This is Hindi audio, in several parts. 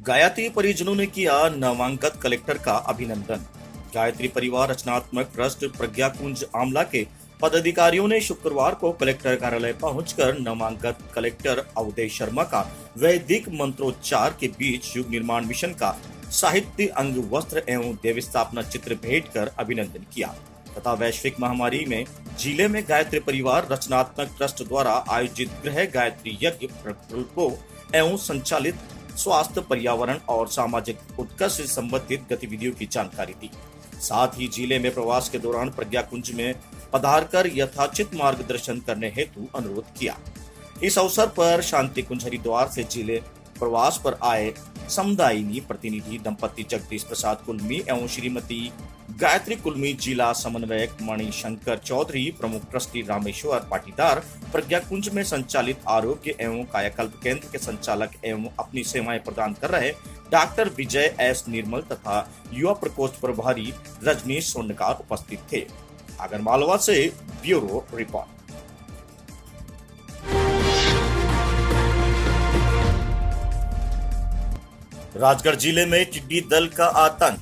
गायत्री परिजनों ने किया नामांकित कलेक्टर का अभिनंदन। गायत्री परिवार रचनात्मक ट्रस्ट प्रज्ञाकुंज आमला के पदाधिकारियों ने शुक्रवार को कलेक्टर कार्यालय पहुंचकर नामांकित कलेक्टर अवधेय शर्मा का वैदिक मंत्रोच्चार के बीच युग निर्माण मिशन का साहित्य अंग वस्त्र एवं देवी स्थापना चित्र भेंट कर अभिनंदन किया तथा वैश्विक महामारी में जिले में गायत्री परिवार रचनात्मक ट्रस्ट द्वारा आयोजित गृह गायत्री यज्ञ प्रकल्पों एवं संचालित स्वास्थ्य, पर्यावरण और सामाजिक उत्कर्ष से संबंधित गतिविधियों की जानकारी दी। साथ ही जिले में प्रवास के दौरान प्रज्ञाकुंज में पधारकर यथाचित मार्गदर्शन करने हेतु अनुरोध किया। इस अवसर पर शांति कुंज हरिद्वार से जिले प्रवास पर आए समुदायिनी प्रतिनिधि दंपति जगदीश प्रसाद कुलमी एवं श्रीमती गायत्री कुलमी, जिला समन्वयक मणिशंकर चौधरी, प्रमुख ट्रस्टी रामेश्वर पाटीदार, प्रज्ञाकुंज में संचालित आरोग्य एवं कायाकल्प केंद्र के संचालक एवं अपनी सेवाएं प्रदान कर रहे डॉक्टर विजय एस निर्मल तथा युवा प्रकोष्ठ प्रभारी रजनीश स्वर्णकार उपस्थित थे। आगरमालवा से ब्यूरो रिपोर्ट। राजगढ़ जिले में टिड्डी दल का आतंक।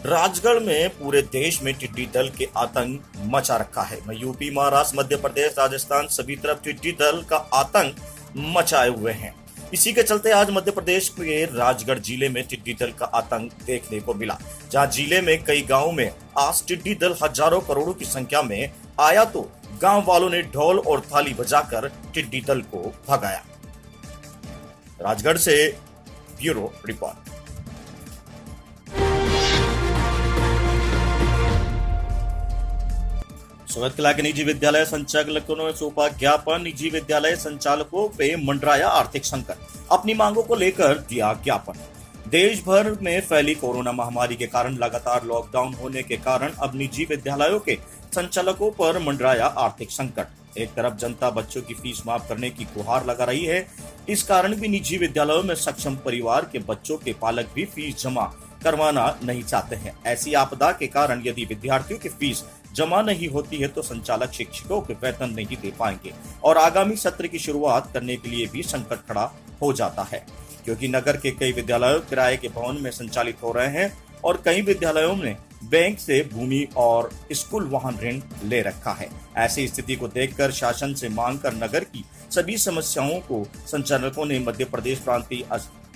राजगढ़ में पूरे देश में टिड्डी दल के आतंक मचा रखा है। यूपी, महाराष्ट्र, मध्य प्रदेश, राजस्थान सभी तरफ टिड्डी दल का आतंक मचाए हुए हैं। इसी के चलते आज मध्य प्रदेश के राजगढ़ जिले में टिड्डी दल का आतंक देखने को मिला, जहां जिले में कई गांवों में आज टिड्डी दल हजारों करोड़ों की संख्या में आया तो गांव वालों ने ढोल और थाली बजाकर टिड्डी दल को भगाया। राजगढ़ से ब्यूरो रिपोर्ट। सोहतकला के निजी विद्यालय संचालकों ने सौंपा ज्ञापन। निजी विद्यालय संचालकों पे मंडराया आर्थिक संकट, अपनी मांगों को लेकर दिया ज्ञापन। देश भर में फैली कोरोना महामारी के कारण लगातार लॉकडाउन होने के कारण अब निजी विद्यालयों के संचालकों पर मंडराया आर्थिक संकट। एक तरफ जनता बच्चों की फीस माफ करने की गुहार लगा रही है, इस कारण भी निजी विद्यालयों में सक्षम परिवार के बच्चों के पालक भी फीस जमा करवाना नहीं चाहते हैं। ऐसी आपदा के कारण यदि विद्यार्थियों की फीस जमा नहीं होती है तो संचालक शिक्षकों के वेतन नहीं दे पाएंगे और आगामी सत्र की शुरुआत करने के लिए भी संकट खड़ा हो जाता है, क्योंकि नगर के कई विद्यालय किराए के भवन में संचालित हो रहे हैं और कई विद्यालयों ने बैंक से भूमि और स्कूल वाहन ऋण ले रखा है। ऐसी स्थिति को देखकर शासन से मांग कर नगर की सभी समस्याओं को संचालकों ने मध्य प्रदेश प्रांतीय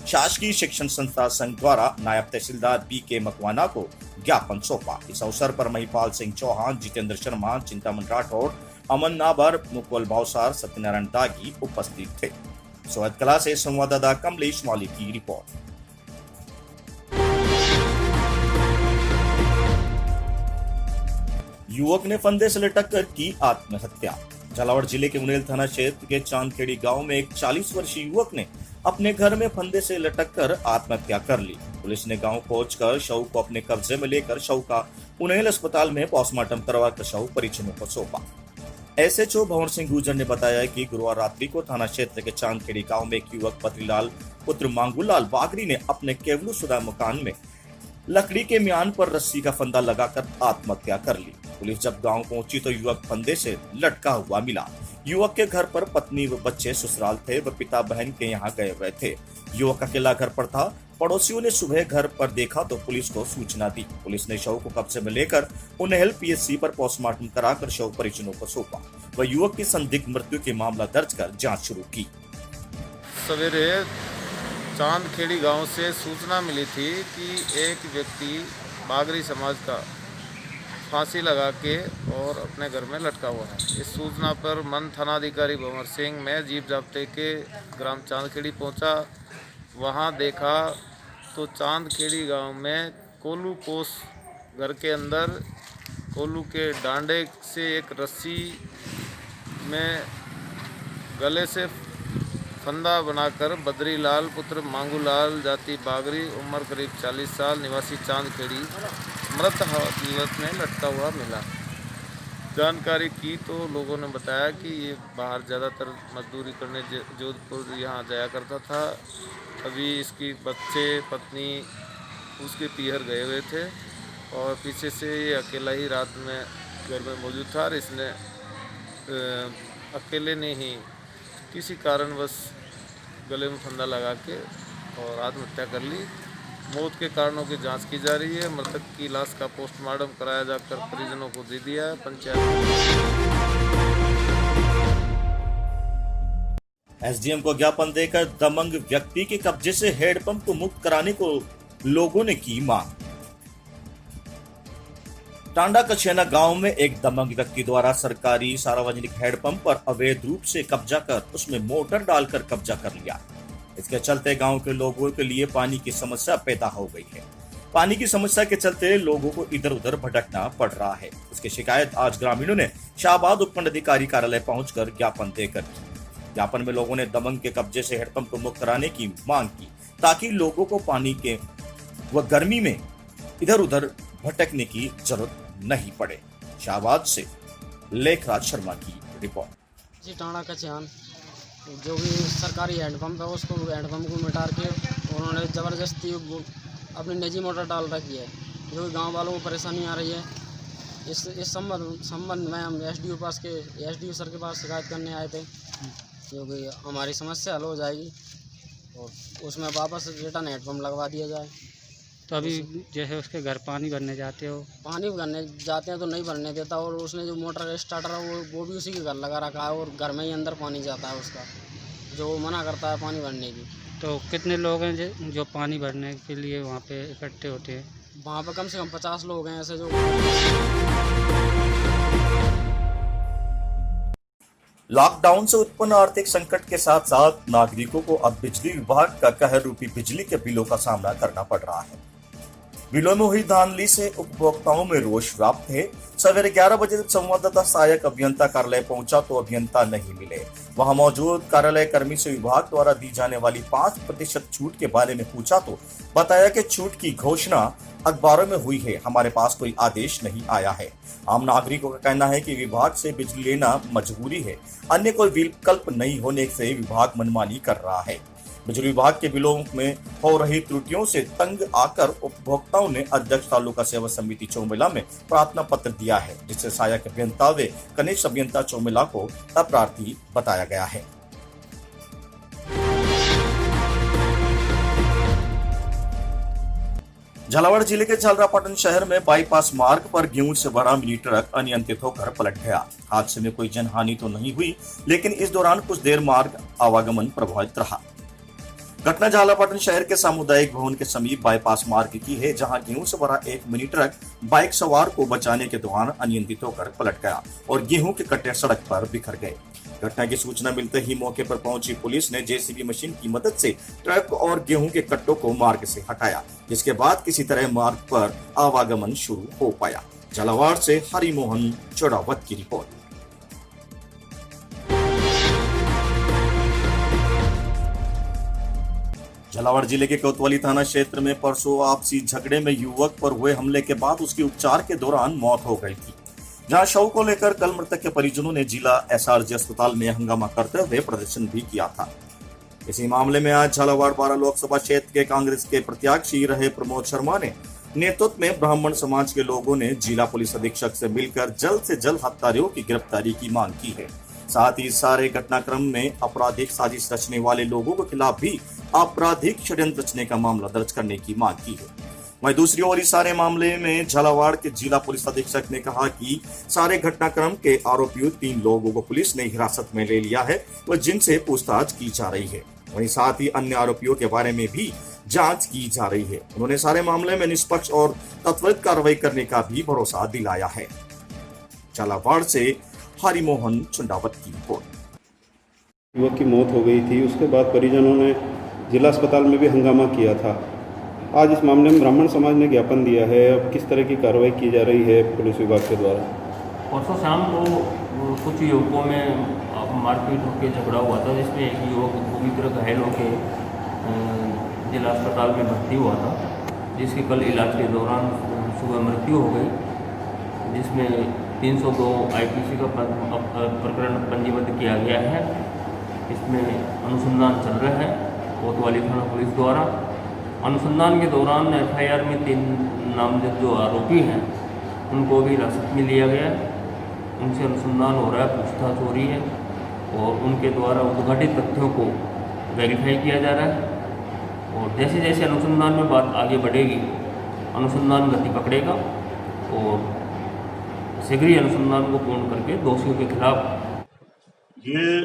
शासकीय शिक्षण संस्था संघ द्वारा नायब तहसीलदार बी.के. मकवाना को ज्ञापन सौंपा। इस अवसर पर महिपाल सिंह चौहान, जितेंद्र शर्मा, चिंतामन राठौड़, अमन नाबर, मुकुल भावसार, सत्यनारायण दागी उपस्थित थे। सोहतकला से संवाददाता कमलेश मौलिक की रिपोर्ट। युवक ने फंदे से लटक कर की आत्महत्या। झालावाड़ जिले के मुनेल थाना क्षेत्र के चांदखेड़ी गांव में एक 40 वर्षीय युवक ने अपने घर में फंदे से लटककर आत्महत्या कर ली। पुलिस ने गांव पहुंचकर शव को अपने कब्जे में लेकर शव का उन्हेल अस्पताल में पोस्टमार्टम करवाकर शव परिजनों को सौंपा। एसएचओ भंवर सिंह गुर्जर ने बताया कि गुरुवार रात्रि को थाना क्षेत्र के चांदखेड़ी गांव में एक युवक बद्रीलाल पुत्र मांगूलाल बागरी ने अपने केवलुशुदा मकान में लकड़ी के म्यान पर रस्सी का फंदा लगाकर आत्महत्या कर ली। पुलिस जब गांव पहुंची तो युवक फंदे से लटका हुआ मिला। युवक के घर पर पत्नी व बच्चे ससुराल थे व पिता बहन के यहाँ गए हुए थे। युवक अकेला घर पर था। पड़ोसियों ने सुबह घर पर देखा तो पुलिस को सूचना दी। पुलिस ने शव को कब्जे में लेकर उन्हेल पीएचसी पर पोस्टमार्टम कराकर शव परिजनों को सौंपा व युवक की संदिग्ध मृत्यु के मामला दर्ज कर जाँच शुरू की। सवेरे चांदखेड़ी गांव से सूचना मिली थी कि एक व्यक्ति बागरी समाज का फांसी लगा के और अपने घर में लटका हुआ है। इस सूचना पर मन थानाधिकारी भंवर सिंह में जीप जाब्ते के ग्राम चांदखेड़ी पहुंचा। वहां देखा तो चांदखेड़ी गांव में कोलू कोस घर के अंदर कोलू के डांडे से एक रस्सी में गले से फंदा बनाकर बद्रीलाल पुत्र मांगूलाल जाति बागरी, उम्र करीब 40 साल, निवासी चांदखेड़ी, मृत हालत में लटका हुआ मिला। जानकारी की तो लोगों ने बताया कि ये बाहर ज़्यादातर मजदूरी करने जोधपुर यहाँ जाया करता था। अभी इसकी बच्चे पत्नी उसके पीहर गए हुए थे और पीछे से ये अकेला ही रात में घर में मौजूद था और इसने अकेले ने ही किसी कारणवश गले में फंदा लगा के और आत्महत्या कर ली। मौत के कारणों की जांच की जा रही है। मृतक की लाश का पोस्टमार्टम कराया जाकर परिजनों को दे दिया है। पंचायत एसडीएम को ज्ञापन देकर दबंग व्यक्ति के कब्जे से हेडपंप को मुक्त कराने को लोगों ने की मांग। टांडा कछेना गांव में एक दबंग व्यक्ति द्वारा सरकारी सार्वजनिक हेडपंप पर अवैध रूप से कब्जा कर उसमें मोटर डालकर कब्जा कर लिया। इसके चलते गांव के लोगों के लिए पानी की समस्या पैदा हो गई है। पानी की समस्या के चलते लोगों को इधर उधर भटकना पड़ रहा है। इसकी शिकायत आज ग्रामीणों ने शाहबाद उपखंड अधिकारी कार्यालय पहुंचकर ज्ञापन देकर की। ज्ञापन में लोगों ने दबंग के कब्जे से हेडपंप को मुक्त कराने की मांग की ताकि लोगों को पानी के व गर्मी में इधर उधर भटकने की जरूरत नहीं पड़े। शाहबाद से लेखराज शर्मा की रिपोर्ट। जी टाणा कछियान जो भी सरकारी हैंडपम्प है उसको हैंडपम्प को मिटा के उन्होंने ज़बरदस्ती अपनी निजी मोटर डाल रखी है, जो कि गांव वालों को परेशानी आ रही है। इस संबंध में हम एसडीओ सर के पास शिकायत करने आए थे, जो कि हमारी समस्या हल हो जाएगी और उसमें वापस रिटर्न हैंडपम्प लगवा दिया जाए। तो अभी जैसे उसके घर पानी भरने जाते हो? पानी भरने जाते हैं तो नहीं भरने देता, और उसने जो मोटर स्टार्टर है वो भी उसी के घर लगा रखा है और घर में ही अंदर पानी जाता है उसका, जो वो मना करता है पानी भरने की। तो कितने लोग हैं जो पानी भरने के लिए वहाँ पे इकट्ठे होते हैं? वहाँ पे कम से कम 50 लोग हैं ऐसे जो। लॉकडाउन से उत्पन्न आर्थिक संकट के साथ साथ नागरिकों को अब बिजली विभाग का कहर रूपी बिजली के बिलों का सामना करना पड़ रहा है। बिलों में हुई धांधली से उपभोक्ताओं में रोष व्याप्त है। सवेरे 11 बजे जब संवाददाता सहायक अभियंता कार्यालय पहुंचा तो अभियंता नहीं मिले। वहां मौजूद कार्यालय कर्मी से विभाग द्वारा दी जाने वाली 5% छूट के बारे में पूछा तो बताया कि छूट की घोषणा अखबारों में हुई है, हमारे पास कोई आदेश नहीं आया है। आम नागरिकों का कहना है कि विभाग से बिजली लेना मजबूरी है, अन्य कोई विकल्प नहीं होने से विभाग मनमानी कर रहा है। बिजली विभाग के बिलों में हो रही त्रुटियों से तंग आकर उपभोक्ताओं ने अध्यक्ष तालुका सेवा समिति चौमेला में प्रार्थना पत्र दिया है, जिससे सहायक अभियंता व कनिष्ठ अभियंता चौमेला को अपराधी बताया गया है। झालावाड़ जिले के झालरापाटन शहर में बाईपास मार्ग पर गेहूं से भरा मिनी ट्रक अनियंत्रित होकर पलट गया। हादसे में कोई जनहानि तो नहीं हुई, लेकिन इस दौरान कुछ देर मार्ग आवागमन प्रभावित रहा। घटना झालापाटन शहर के सामुदायिक भवन के समीप बाईपास मार्ग की है, जहां गेहूं से भरा एक मिनी ट्रक बाइक सवार को बचाने के दौरान अनियंत्रित होकर पलट गया और गेहूं के कट्टे सड़क पर बिखर गए। घटना की सूचना मिलते ही मौके पर पहुंची पुलिस ने जेसीबी मशीन की मदद से ट्रक और गेहूं के कट्टों को मार्ग से हटाया, जिसके बाद किसी तरह मार्ग पर आवागमन शुरू हो पाया। झालावाड़ से हरिमोहन चौड़ावत की रिपोर्ट। झालावाड़ जिले के कोतवाली थाना क्षेत्र में परसों आपसी झगड़े में युवक पर हुए हमले के बाद उसकी उपचार के दौरान मौत हो गई थी, जहां शव को लेकर कल मृतक के परिजनों ने जिला एसआरजी अस्पताल में हंगामा करते हुए प्रदर्शन भी किया था। इसी मामले में आज झालावाड़ 12 लोकसभा क्षेत्र के कांग्रेस के प्रत्याशी रहे प्रमोद शर्मा ने नेतृत्व में ब्राह्मण समाज के लोगों ने जिला पुलिस अधीक्षक से मिलकर जल्द से जल्द हत्यारियों की गिरफ्तारी की मांग की है। साथ ही सारे घटनाक्रम में आपराधिक साजिश रचने वाले लोगों के खिलाफ भी आपराधिक षड्यंत्र रचने का मामला दर्ज करने की मांग की है। वहीं दूसरी ओर इस सारे मामले में झालावाड़ के जिला पुलिस अधीक्षक ने कहा कि सारे घटनाक्रम के आरोपियों 3 लोगों को पुलिस ने हिरासत में ले लिया है व जिनसे पूछताछ की जा रही है। वहीं साथ ही अन्य आरोपियों के बारे में भी जांच की जा रही है। उन्होंने सारे मामले में निष्पक्ष और त्वरित कार्रवाई करने का भी भरोसा दिलाया है। झालावाड़ से हरिमोहन चुंडावत की रिपोर्ट। युवक की मौत हो गई थी, उसके बाद परिजनों ने जिला अस्पताल में भी हंगामा किया था। आज इस मामले में ब्राह्मण समाज ने ज्ञापन दिया है। अब किस तरह की कार्रवाई की जा रही है पुलिस विभाग के द्वारा? परसों शाम को कुछ युवकों में मारपीट होकर झगड़ा हुआ था, जिसमें एक युवक पूरी तरह घायल होकर जिला अस्पताल में भर्ती हुआ था, जिसकी कल इलाज के दौरान सुबह मृत्यु हो गई, जिसमें 302 IPC का प्रकरण पंजीबद्ध किया गया है। इसमें अनुसंधान चल रहा है कोतवाली थाना पुलिस द्वारा। अनुसंधान के दौरान FIR में 3 नामजद जो आरोपी हैं उनको भी हिरासत में लिया गया है। उनसे अनुसंधान हो रहा है, पूछताछ हो रही है और उनके द्वारा उद्घाटित तथ्यों को वेरीफाई किया जा रहा है। और जैसे जैसे अनुसंधान में बात आगे बढ़ेगी, अनुसंधान गति पकड़ेगा और शीघ्र ही अनुसंधान को पूर्ण करके दोषियों के खिलाफ। ये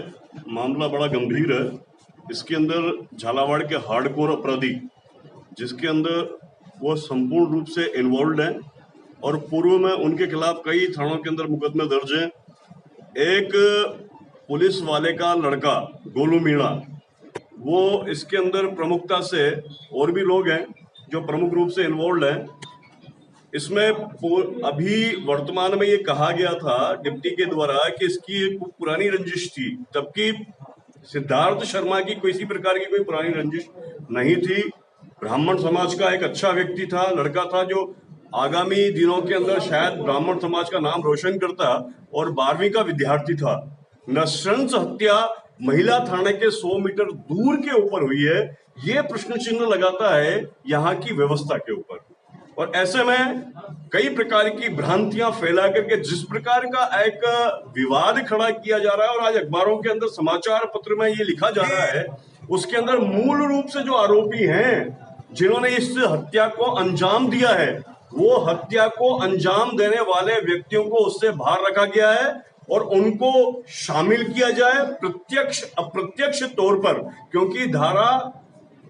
मामला बड़ा गंभीर है। इसके अंदर झालावाड़ के हार्डकोर अपराधी, जिसके अंदर वो संपूर्ण रूप से इन्वॉल्व हैं और पूर्व में उनके खिलाफ कई थानों के अंदर मुकदमे दर्ज हैं। एक पुलिस वाले का लड़का गोलू मीणा, वो इसके अंदर प्रमुखता से, और भी लोग हैं जो प्रमुख रूप से इन्वॉल्व हैं इसमें। अभी वर्तमान में ये कहा गया था डिप्टी के द्वारा कि इसकी एक पुरानी रंजिश थी, जबकि सिद्धार्थ शर्मा की किसी प्रकार की कोई पुरानी रंजिश नहीं थी। ब्राह्मण समाज का एक अच्छा व्यक्ति था, लड़का था, जो आगामी दिनों के अंदर शायद ब्राह्मण समाज का नाम रोशन करता, और 12वीं का विद्यार्थी था। नृशंस हत्या महिला थाने के 100 मीटर दूर के ऊपर हुई है। ये प्रश्न चिन्ह लगाता है यहाँ की व्यवस्था के ऊपर। और ऐसे में कई प्रकार की भ्रांतियां फैला करके जिस प्रकार का एक विवाद खड़ा किया जा रहा है, और आज अखबारों के अंदर समाचार पत्र में ये लिखा जा रहा है, उसके अंदर मूल रूप से जो आरोपी हैं जिन्होंने इस हत्या को अंजाम दिया है, वो हत्या को अंजाम देने वाले व्यक्तियों को उससे बाहर रखा गया है और उनको शामिल किया जाए प्रत्यक्ष अप्रत्यक्ष तौर पर, क्योंकि धारा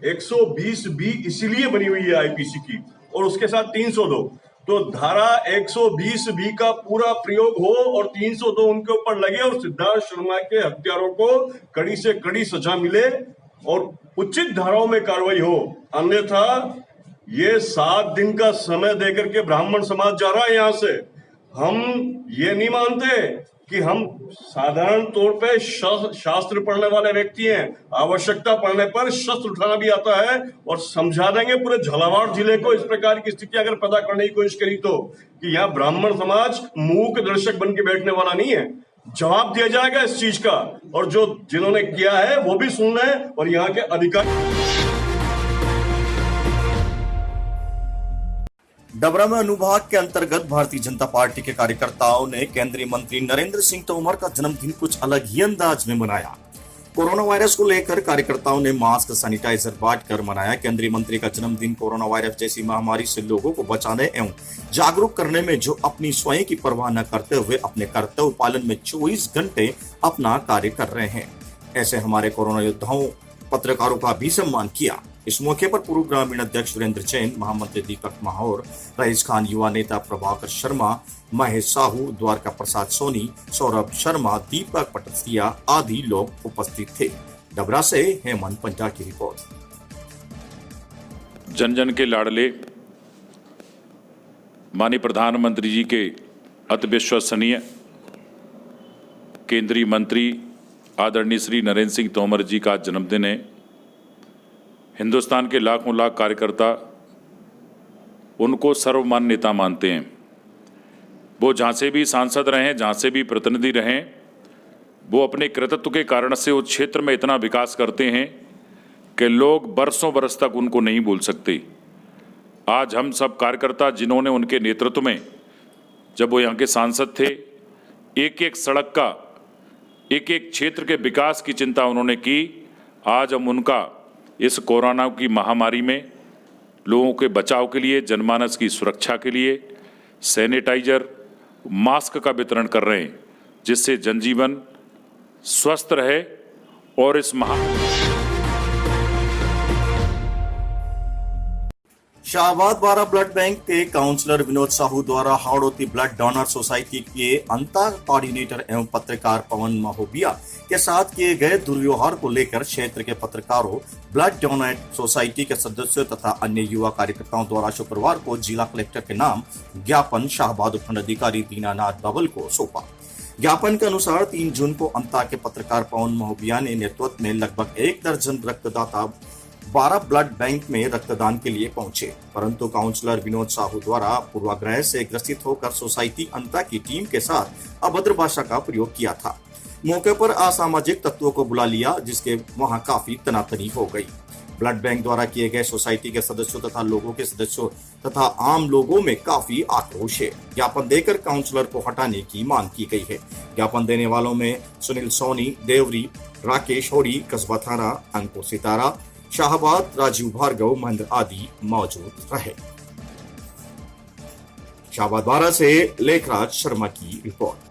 120B इसीलिए बनी हुई है आईपीसी की, और उसके साथ 302। तो धारा 120B का पूरा प्रयोग हो और 302 उनके ऊपर लगे और सिद्धार्थ शर्मा के हत्यारों को कड़ी से कड़ी सजा मिले और उचित धाराओं में कार्रवाई हो। अन्यथा ये 7 दिन का समय देकर के ब्राह्मण समाज जा रहा है यहाँ से। हम ये नहीं मानते कि हम साधारण तौर पे शास्त्र पढ़ने वाले व्यक्ति हैं, आवश्यकता पड़ने पर शस्त्र उठाना भी आता है, और समझा देंगे पूरे झालावाड़ जिले को इस प्रकार की स्थिति अगर पैदा करने की कोशिश करी तो, कि यहाँ ब्राह्मण समाज मूक दर्शक बन के बैठने वाला नहीं है। जवाब दिया जाएगा इस चीज का, और जो जिन्होंने किया है वो भी सुन रहे हैं, और यहाँ के अधिकारी। डबरा में अनुभाग के अंतर्गत भारतीय जनता पार्टी के कार्यकर्ताओं ने केंद्रीय मंत्री नरेंद्र सिंह तोमर का जन्मदिन कुछ अलग ही अंदाज में मनाया। कोरोना वायरस को लेकर कार्यकर्ताओं ने मास्क, सैनिटाइजर बांटकर मनाया। केंद्रीय मंत्री का जन्मदिन कोरोना वायरस जैसी महामारी से लोगों को बचाने एवं जागरूक करने में जो अपनी स्वयं की परवाह न करते हुए अपने कर्तव्य पालन में 24 घंटे अपना कार्य कर रहे हैं, ऐसे हमारे कोरोना योद्धाओं पत्रकारों का भी सम्मान किया। इस मौके पर पूर्व ग्रामीण अध्यक्ष वीरेंद्र जैन, महामंत्री दीपक माहौर, रईस खान, युवा नेता प्रभाकर शर्मा, महेश साहू, द्वारका प्रसाद सोनी, सौरभ शर्मा, दीपक पटसिया आदि लोग उपस्थित थे। डबरा से हेमंत पंजा की रिपोर्ट। जन जन के लाडले माननीय प्रधानमंत्री जी के अति विश्वसनीय केंद्रीय मंत्री आदरणीय श्री नरेंद्र सिंह तोमर जी का जन्मदिन है। हिंदुस्तान के लाखों लाख कार्यकर्ता उनको सर्वमान्य नेता मानते हैं। वो जहाँ से भी सांसद रहें, जहाँ से भी प्रतिनिधि रहें, वो अपने कृतित्व के कारण से उस क्षेत्र में इतना विकास करते हैं कि लोग बरसों बरस तक उनको नहीं भूल सकते। आज हम सब कार्यकर्ता जिन्होंने उनके नेतृत्व में, जब वो यहाँ के सांसद थे, एक एक सड़क का, एक एक क्षेत्र के विकास की चिंता उन्होंने की। आज हम उनका इस कोरोना की महामारी में लोगों के बचाव के लिए, जनमानस की सुरक्षा के लिए सैनिटाइजर, मास्क का वितरण कर रहे हैं, जिससे जनजीवन स्वस्थ रहे और इस शाहबाद 12 ब्लड बैंक के काउंसलर विनोद साहू द्वारा हाड़ौती ब्लड डोनर सोसाइटी के अंतर कोऑर्डिनेटर एवं पत्रकार पवन महोबिया के साथ किए गए दुर्व्यवहार को लेकर क्षेत्र के पत्रकारों, ब्लड डोनर सोसाइटी के सदस्यों तथा अन्य युवा कार्यकर्ताओं द्वारा शुक्रवार को जिला कलेक्टर के नाम ज्ञापन शाहबाद उपखंड अधिकारी दीनानाथ बबल को सौंपा। ज्ञापन के अनुसार 3 जून को अंता के पत्रकार पवन महोबिया ने नेतृत्व में लगभग 1 दर्जन रक्तदाता 12 ब्लड बैंक में रक्तदान के लिए पहुंचे, परंतु काउंसलर विनोद साहू द्वारा पूर्वाग्रह से ग्रसित होकर सोसाइटी अंता की टीम के साथ अभद्र भाषा का प्रयोग किया था। मौके पर असामाजिक तत्वों को बुला लिया, जिसके वहां काफी तनातनी हो गई। ब्लड बैंक द्वारा किए गए सोसाइटी के सदस्यों तथा लोगों के सदस्यों तथा आम लोगों में काफी आक्रोश है। ज्ञापन देकर काउंसलर को हटाने की मांग की गई है। ज्ञापन देने वालों में सुनील सोनी, देवरी, राकेश होरी, कस्बा थाना, अंकुर सितारा, शाहबाद, राजीव भार्गव, महेंद्र आदि मौजूद रहे। शाहबाद 12 से लेखराज शर्मा की report.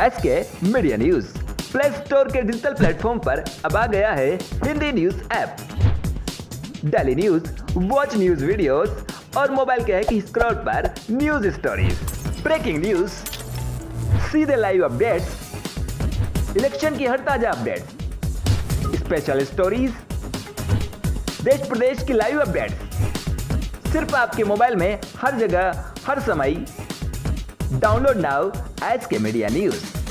SK media news play store के डिजिटल प्लेटफॉर्म पर अब आ गया है Hindi news app. Daily news, watch news videos और मोबाइल के की स्क्रॉल पर न्यूज स्टोरीज, ब्रेकिंग न्यूज, सीधे लाइव अपडेट्स, इलेक्शन की हर ताजा अपडेट्स, स्पेशल स्टोरीज, देश प्रदेश की लाइव अपडेट्स, सिर्फ आपके मोबाइल में हर जगह हर समय। Download now SK media news.